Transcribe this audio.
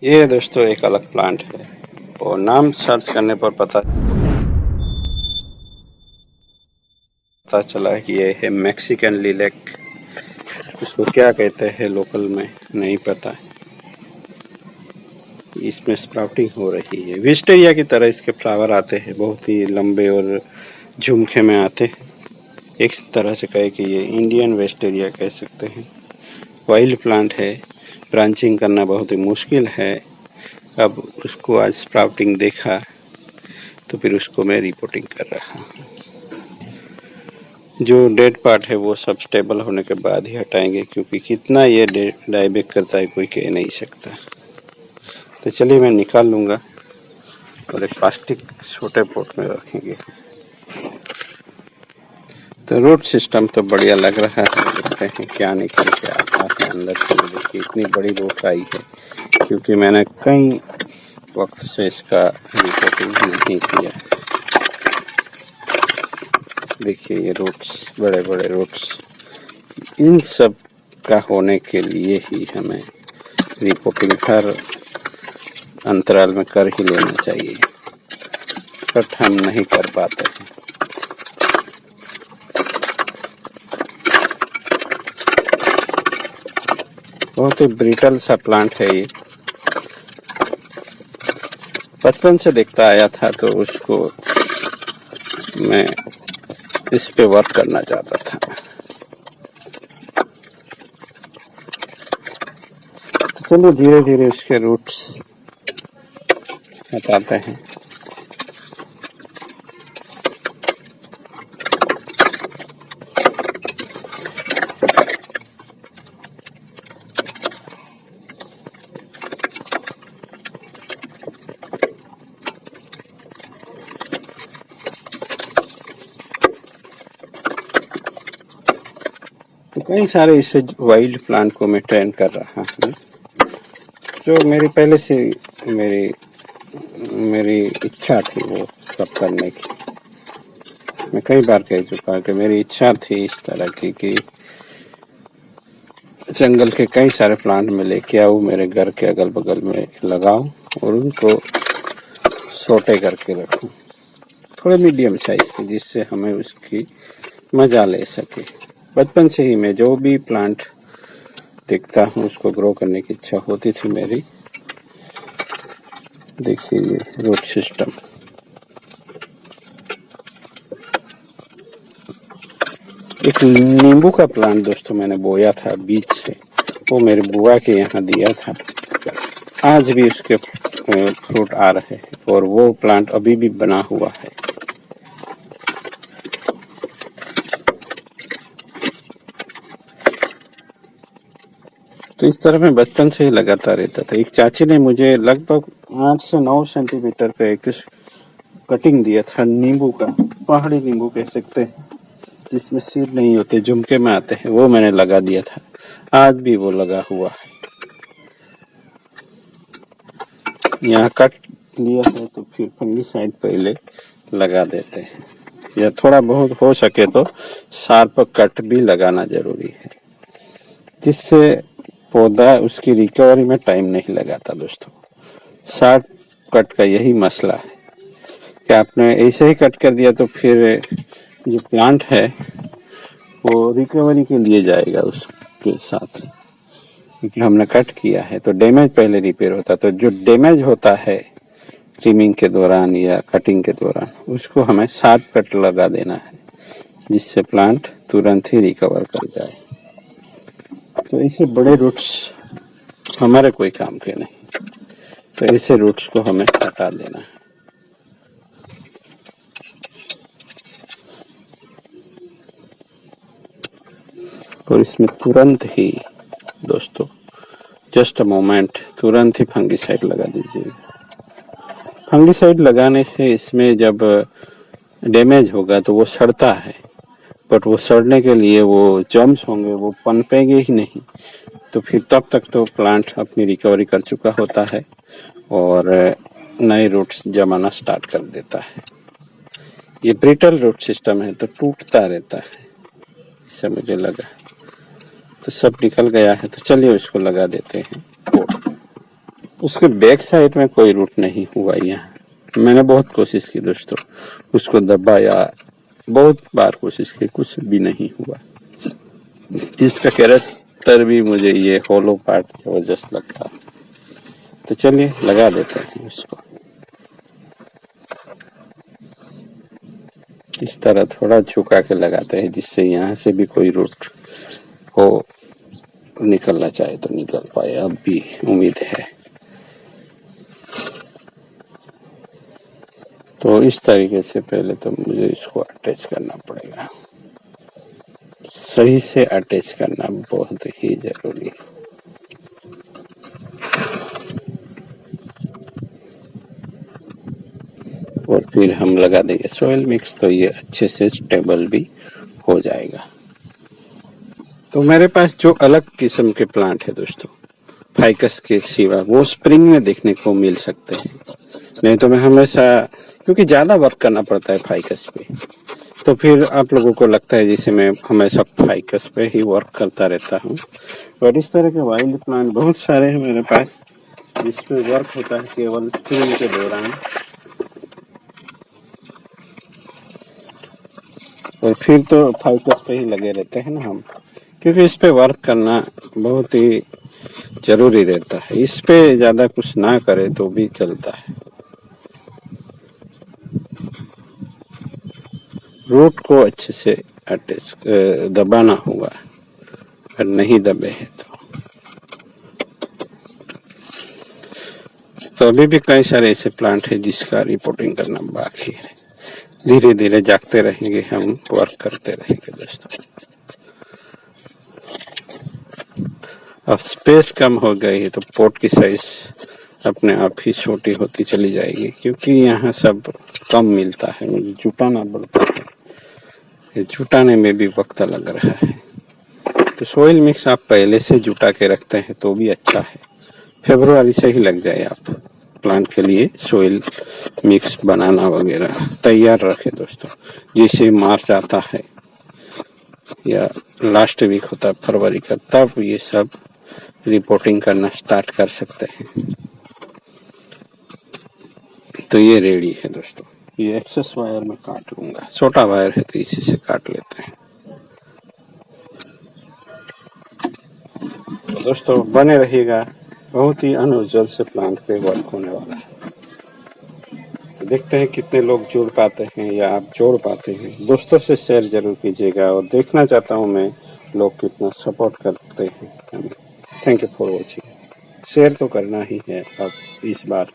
ये दोस्तों एक अलग प्लांट है और नाम सर्च करने पर पता चला है कि ये है मैक्सिकन लिलेक। इसको क्या कहते हैं लोकल में नहीं पता। इसमें स्प्राउटिंग हो रही है। विस्टेरिया की तरह इसके फ्लावर आते हैं, बहुत ही लंबे और झुमके में आते हैं। एक तरह से कहे कि ये इंडियन वेस्टेरिया कह सकते हैं। वाइल्ड प्लांट है, ब्रांचिंग करना बहुत ही मुश्किल है। अब उसको आज स्प्राउटिंग देखा तो फिर उसको मैं रिपोर्टिंग कर रहा हूँ। जो डेड पार्ट है वो सब स्टेबल होने के बाद ही हटाएंगे, क्योंकि कितना ये डाइबैक करता है कोई कह नहीं सकता। तो चलिए मैं निकाल लूँगा और एक प्लास्टिक छोटे पॉट में रखेंगे। तो रूट सिस्टम तो बढ़िया लग रहा है। देखते हैं क्या निकल के आता है अंदर से। देखिए इतनी बड़ी रूट आई है, क्योंकि मैंने कई वक्त से इसका रिपोर्टिंग नहीं किया। देखिए ये रूट्स, बड़े बड़े रूट्स, इन सब का होने के लिए ही हमें रिपोर्टिंग हर अंतराल में कर ही लेना चाहिए, बट हम नहीं कर पाते हैं। बहुत ही ब्रिटल सा प्लांट है ये। बचपन से देखता आया था, तो उसको मैं इस पे वर्क करना चाहता था। चलिए धीरे धीरे इसके रूट्स हटाते हैं। तो कई सारे इस वाइल्ड प्लांट को मैं ट्रेन कर रहा हूँ, जो मेरी पहले से मेरी इच्छा थी वो सब करने की। मैं कई बार कह चुका कि मेरी इच्छा थी इस तरह की कि जंगल के कई सारे प्लांट में लेके आऊँ, मेरे घर के अगल बगल में लगाऊं और उनको सोटे करके रखूं, थोड़े मीडियम साइज के, जिससे हमें उसकी मजा ले सके। बचपन से ही मैं जो भी प्लांट देखता हूँ उसको ग्रो करने की इच्छा होती थी मेरी। देखिए ये रूट सिस्टम। एक नींबू का प्लांट दोस्तों मैंने बोया था बीज से, वो मेरे बुआ के यहाँ दिया था। आज भी उसके फ्रूट आ रहे हैं और वो प्लांट अभी भी बना हुआ है। तो इस तरह मैं बचपन से ही लगाता रहता था। एक चाची ने मुझे लगभग 8 से 9 सेंटीमीटर का एक कटिंग दिया था नींबू का, पहाड़ी नींबू कह सकते हैं, जिसमें सीड नहीं होते, झुमके में आते हैं। वो मैंने लगा दिया था, आज भी वो लगा हुआ है। यहाँ कट लिया है तो फिर फंगिसाइड पहले लगा देते हैं, या थोड़ा बहुत हो सके तो शार्प कट भी लगाना जरूरी है, जिससे पौधा उसकी रिकवरी में टाइम नहीं लगाता। दोस्तों शार्प कट का यही मसला है कि आपने ऐसे ही कट कर दिया तो फिर जो प्लांट है वो रिकवरी के लिए जाएगा उसके साथ, क्योंकि हमने कट किया है तो डैमेज पहले रिपेयर होता। तो जो डैमेज होता है ट्रिमिंग के दौरान या कटिंग के दौरान, उसको हमें शार्प कट लगा देना है, जिससे प्लांट तुरंत ही रिकवर कर जाए। तो ऐसे बड़े रूट्स हमारे कोई काम के नहीं, तो ऐसे रूट्स को हमें हटा देना है। और इसमें तुरंत ही दोस्तों, जस्ट अ मोमेंट, तुरंत ही फंगिसाइड लगा दीजिएगा। फंगिसाइड लगाने से इसमें जब डैमेज होगा तो वो सड़ता है, बट वो सड़ने के लिए वो जर्म्स होंगे, वो पनपेंगे ही नहीं। तो फिर तब तक तो प्लांट अपनी रिकवरी कर चुका होता है और नए रूट्स जमाना स्टार्ट कर देता है। ये ब्रिटल रूट सिस्टम है तो टूटता रहता है, इससे मुझे लगा। तो सब निकल गया है, तो चलिए उसको लगा देते हैं। उसके बैक साइड में कोई रूट नहीं हुआ यहाँ। मैंने बहुत कोशिश की दोस्तों, उसको दबाया, बहुत बार कोशिश की, कुछ भी नहीं हुआ। इसका कैरेक्टर भी मुझे ये होलो पार्ट जबरदस्त लगता है। तो चलिए लगा देते हैं इसको। इस तरह थोड़ा झुका के लगाते हैं जिससे यहाँ से भी कोई रूट हो, निकलना चाहे तो निकल पाए। अब भी उम्मीद है। तो इस तरीके से पहले तो मुझे इसको अटैच करना पड़ेगा। सही से अटैच करना बहुत ही जरूरी है। और फिर हम लगा देंगे सॉइल मिक्स, तो ये अच्छे से स्टेबल भी हो जाएगा। तो मेरे पास जो अलग किस्म के प्लांट है दोस्तों, फाइकस के सिवा, वो स्प्रिंग में देखने को मिल सकते हैं। नहीं तो मैं हमेशा, क्योंकि ज्यादा वर्क करना पड़ता है फाइकस पे, तो फिर आप लोगों को लगता है जैसे मैं हमेशा फाइकस पे ही वर्क करता रहता हूँ। और इस तरह के वाइल्ड प्लांट बहुत सारे हैं मेरे पास, जिसपे वर्क होता है केवल स्प्रिंग के दौरान। और फिर तो फाइकस पे ही लगे रहते हैं ना हम, क्योंकि इस पे वर्क करना बहुत ही जरूरी रहता है। इस पे ज्यादा कुछ ना करे तो भी चलता है। रूट को अच्छे से अटैच दबाना होगा, अगर नहीं दबे है तो अभी भी कई सारे ऐसे प्लांट है जिसका रिपोर्टिंग करना बाकी है। धीरे धीरे जागते रहेंगे, हम वर्क करते रहेंगे दोस्तों। अब स्पेस कम हो गई है तो पोट की साइज अपने आप ही छोटी होती चली जाएगी, क्योंकि यहाँ सब कम मिलता है, मुझे जुटाना पड़ता है। ये जुटाने में भी वक्त लग रहा है। तो सोइल मिक्स आप पहले से जुटा के रखते हैं तो भी अच्छा है। फरवरी से ही लग जाए आप प्लांट के लिए सोइल मिक्स बनाना वगैरह तैयार रखे दोस्तों। जैसे मार्च आता है या लास्ट वीक होता है फरवरी का, तब ये सब रिपोर्टिंग करना स्टार्ट कर सकते हैं। तो ये रेडी है दोस्तों। ये एक्सेस वायर में काट लूंगा, छोटा वायर है तो इसी से काट लेते हैं। तो दोस्तों बने रहिएगा, बहुत ही अनयूजुअल से प्लांट पे वर्क होने वाला है। तो देखते हैं कितने लोग जुड़ पाते हैं या आप जोड़ पाते हैं। दोस्तों से शेयर जरूर कीजिएगा, और देखना चाहता हूँ मैं लोग कितना सपोर्ट करते हैं हमें। Thank you for watching. Share तो करना ही है अब इस बार।